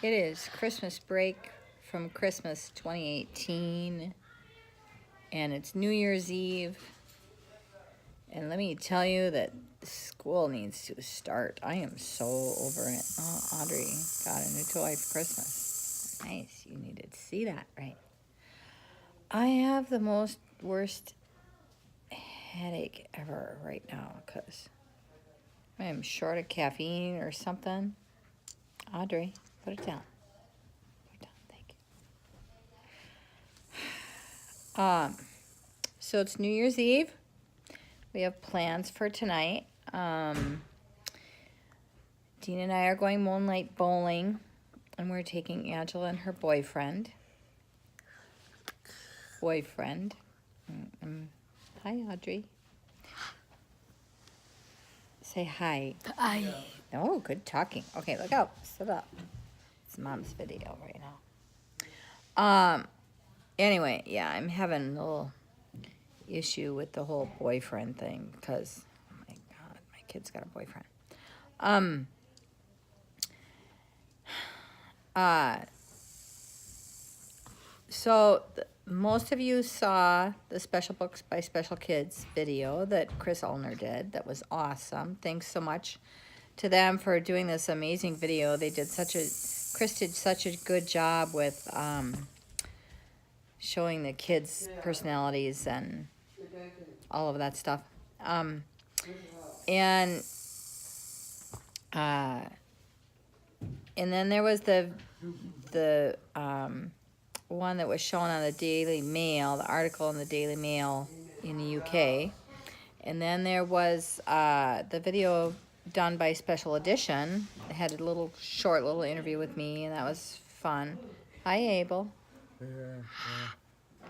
It is Christmas break from Christmas 2018, and it's New Year's Eve. And let me tell you that school needs to start. I am so over it. Oh, Audrey got a new toy for Christmas. Nice. You needed to see that, right? I have the worst headache ever right now because I am short of caffeine or something. Audrey, put it down. Thank you. So it's New Year's Eve. We have plans for tonight. Dean and I are going moonlight bowling, and we're taking Angela and her boyfriend. Hi, Audrey. Say hi. Hi. Oh, good talking. Okay, look out. Sit up. It's Mom's video right now. Anyway, yeah, I'm having a little issue with the whole boyfriend thing because, oh my God, my kid's got a boyfriend. So most of you saw the Special Books by Special Kids video that Chris Ulner did. That was awesome. Thanks so much to them for doing this amazing video. Chris did such a good job with showing the kids' personalities and all of that stuff. And then there was the one that was shown on the Daily Mail, the article in the Daily Mail in the UK. And then there was the video done by Special Edition. It had a short little interview with me, and that was fun. Hi, Abel.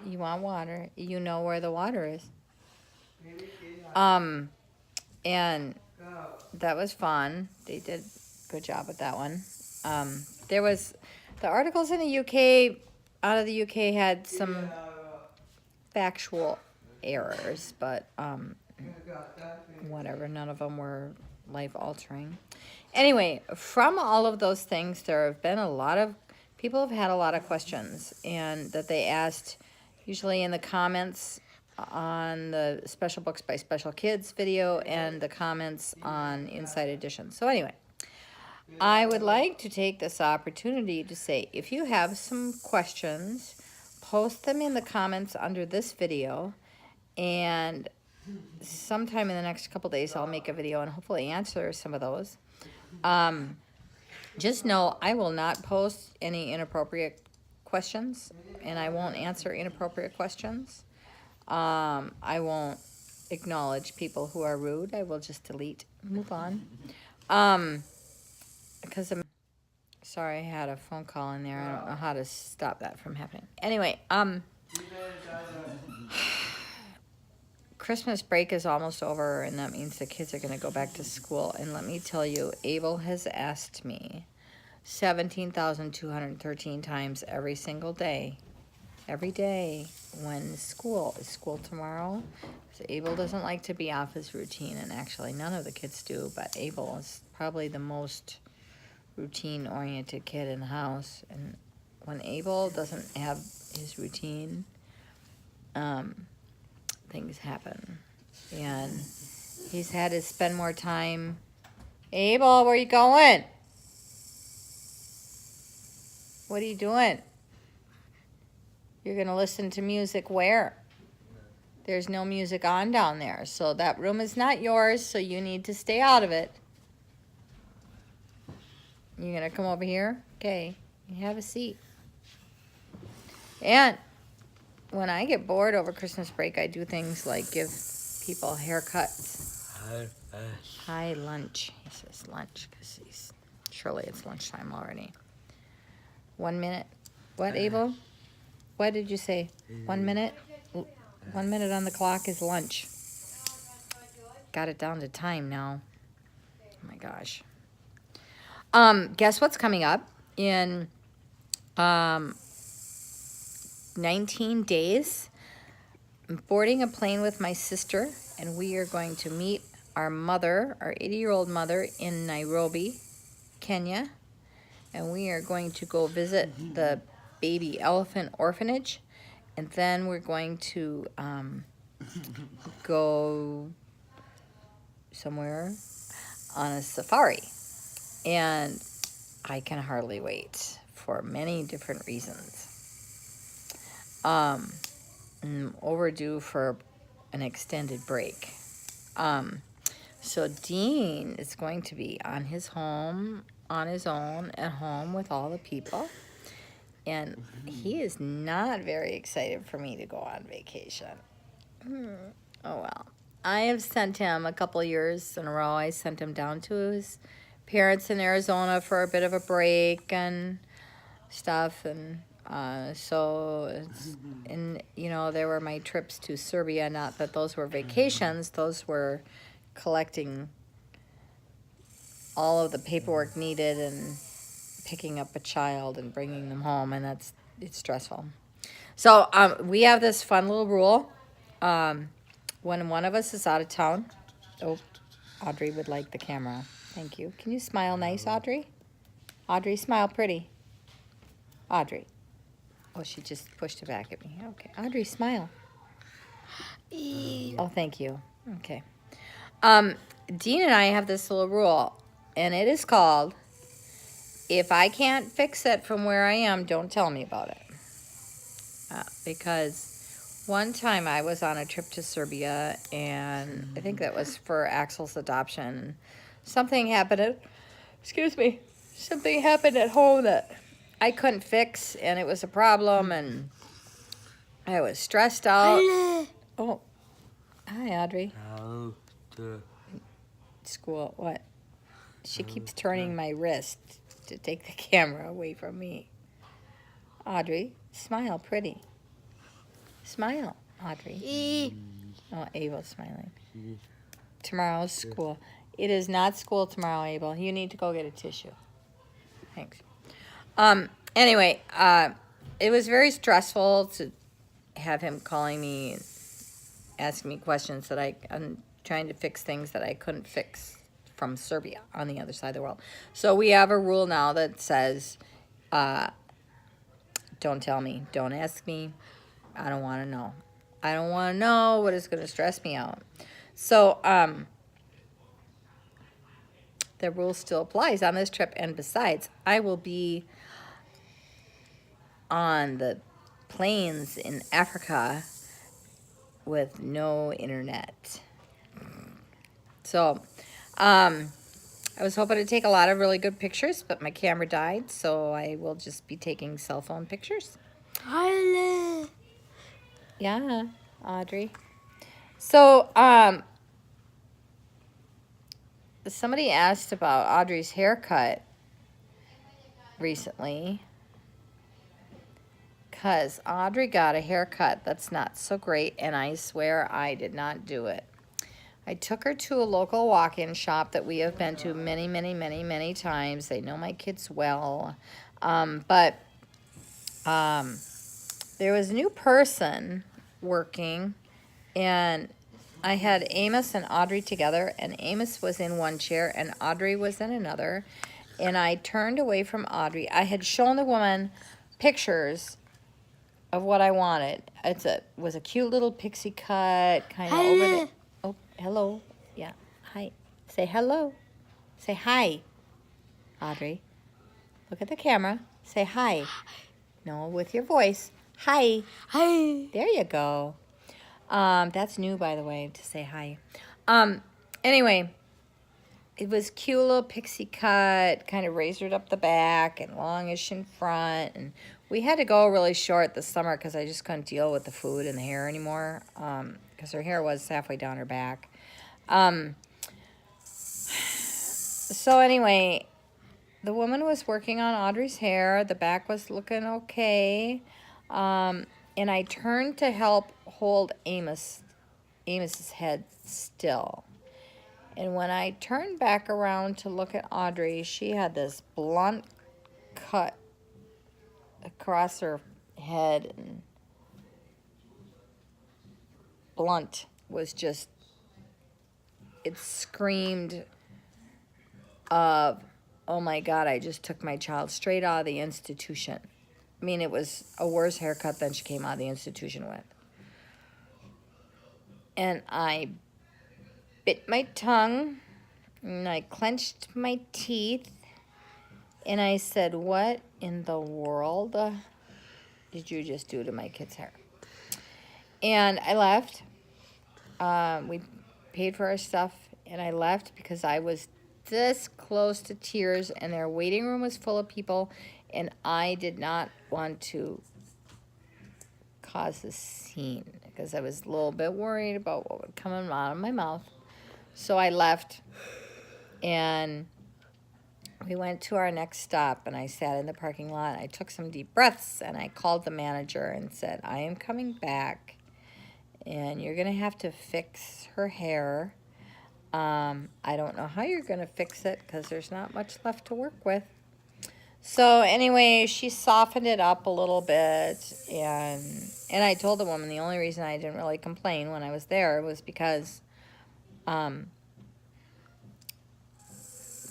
You want water? You know where the water is. And that was fun. They did a good job with that one. There was the articles in the UK, out of the UK, had some factual errors, but whatever, none of them were life-altering. Anyway, from all of those things, there have been people have had a lot of questions, and that they asked, usually in the comments on the Special Books by Special Kids video and the comments on Inside Edition. So anyway, I would like to take this opportunity to say, if you have some questions, post them in the comments under this video, and sometime in the next couple days I'll make a video and hopefully answer some of those. Just know I will not post any inappropriate questions, and I won't answer inappropriate questions. I won't acknowledge people who are rude. I will just delete, move on. Because I'm sorry, I had a phone call in there. I don't know how to stop that from happening. Anyway, Christmas break is almost over, and that means the kids are going to go back to school. And let me tell you, Abel has asked me 17,213 times every single day, when is school tomorrow? So Abel doesn't like to be off his routine, and actually none of the kids do, but Abel is probably the most routine-oriented kid in the house. And when Abel doesn't have his routine, things happen. And he's had to spend more time. Abel, where are you going? What are you doing? You're going to listen to music where? There's no music on down there. So that room is not yours, so you need to stay out of it. You're going to come over here? Okay. You have a seat. And when I get bored over Christmas break, I do things like give people haircuts. Hi, lunch. He says lunch because surely it's lunchtime already. 1 minute. What, Abel? What did you say? 1 minute? 1 minute on the clock is lunch. Got it down to time now. Oh my gosh. Guess what's coming up in 19 days? I'm boarding a plane with my sister, and we are going to meet our 80-year-old mother in Nairobi, Kenya. and we are going to go visit the baby elephant orphanage, and then we're going to go somewhere on a safari. And I can hardly wait for many different reasons. I'm overdue for an extended break. So Dean is going to be on his own at home with all the people. And he is not very excited for me to go on vacation. Oh well. I have sent him a couple years in a row. I sent him down to his parents in Arizona for a bit of a break and stuff. And there were my trips to Serbia. Not that those were vacations. Those were collecting all of the paperwork needed and picking up a child and bringing them home, and it's stressful. So we have this fun little rule. When one of us is out of town, Audrey would like the camera. Thank you. Can you smile nice, Audrey? Audrey, smile pretty. Audrey. Oh, she just pushed it back at me. Okay. Audrey, smile. Oh, thank you. Okay. Dean and I have this little rule, and it is called, if I can't fix it from where I am, don't tell me about it. Because one time I was on a trip to Serbia, and I think that was for Axel's adoption. Something happened at home that I couldn't fix, and it was a problem, and I was stressed out. Oh, hi, Audrey. School, what? She keeps turning my wrist to take the camera away from me. Audrey, smile pretty. Smile, Audrey. Oh, Abel's smiling. Tomorrow's school. It is not school tomorrow, Abel. You need to go get a tissue. Thanks. Anyway, it was very stressful to have him calling me and asking me questions that I'm trying to fix things that I couldn't fix from Serbia on the other side of the world. So we have a rule now that says, don't tell me, don't ask me, I don't want to know. I don't want to know what is going to stress me out. So the rule still applies on this trip, and besides, I will be on the plains in Africa with no internet. So I was hoping to take a lot of really good pictures, but my camera died, so I will just be taking cell phone pictures. Yeah, Audrey. So somebody asked about Audrey's haircut recently, because Audrey got a haircut that's not so great, and I swear I did not do it. I took her to a local walk-in shop that we have been to many, many, many, many times. They know my kids well. But there was a new person working, and I had Amos and Audrey together, and Amos was in one chair, and Audrey was in another. And I turned away from Audrey. I had shown the woman pictures of what I wanted. It was a cute little pixie cut, kind of over the... Oh, hello. Yeah, hi. Say hello. Say hi. Audrey, look at the camera. Say hi. No, with your voice. Hi. Hi. There you go. That's new, by the way, to say hi. Anyway, it was cute little pixie cut, kind of razored up the back and longish in front. And we had to go really short this summer because I just couldn't deal with the food and the hair anymore, because her hair was halfway down her back. So anyway, the woman was working on Audrey's hair. The back was looking okay. And I turned to help hold Amos's head still. And when I turned back around to look at Audrey, she had this blunt cut across her head, and blunt was just, it screamed of oh my God, I just took my child straight out of the institution. I mean, it was a worse haircut than she came out of the institution with. And I bit my tongue, and I clenched my teeth, and I said, what in the world did you just do to my kid's hair? And I left. We paid for our stuff, and I left because I was this close to tears, and their waiting room was full of people, and I did not want to cause a scene because I was a little bit worried about what would come out of my mouth. So I left, and we went to our next stop, and I sat in the parking lot. I took some deep breaths, and I called the manager and said, I am coming back, and you're going to have to fix her hair. I don't know how you're going to fix it because there's not much left to work with. So anyway, she softened it up a little bit, and I told the woman the only reason I didn't really complain when I was there was because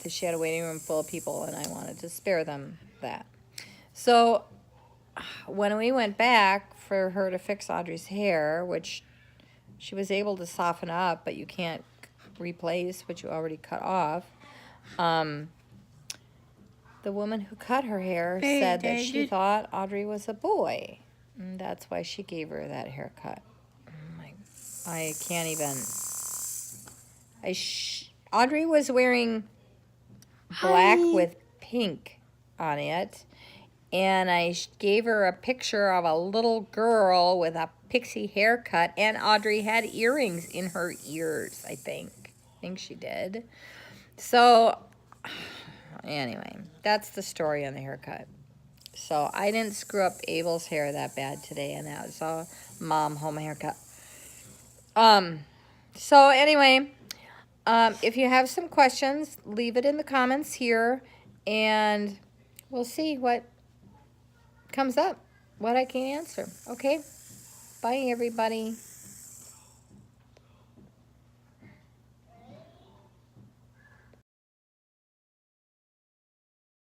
she had a waiting room full of people, and I wanted to spare them that. So when we went back for her to fix Audrey's hair, which she was able to soften up, but you can't replace what you already cut off, the woman who cut her hair said that she thought Audrey was a boy, and that's why she gave her that haircut. I can't even. Audrey was wearing black with pink on it, and I gave her a picture of a little girl with a pixie haircut, and Audrey had earrings in her ears, I think she did. So anyway, that's the story on the haircut. So I didn't screw up Abel's hair that bad today, and that was a mom home haircut. So anyway, if you have some questions, leave it in the comments here, and we'll see what comes up, what I can answer. Okay? Bye, everybody.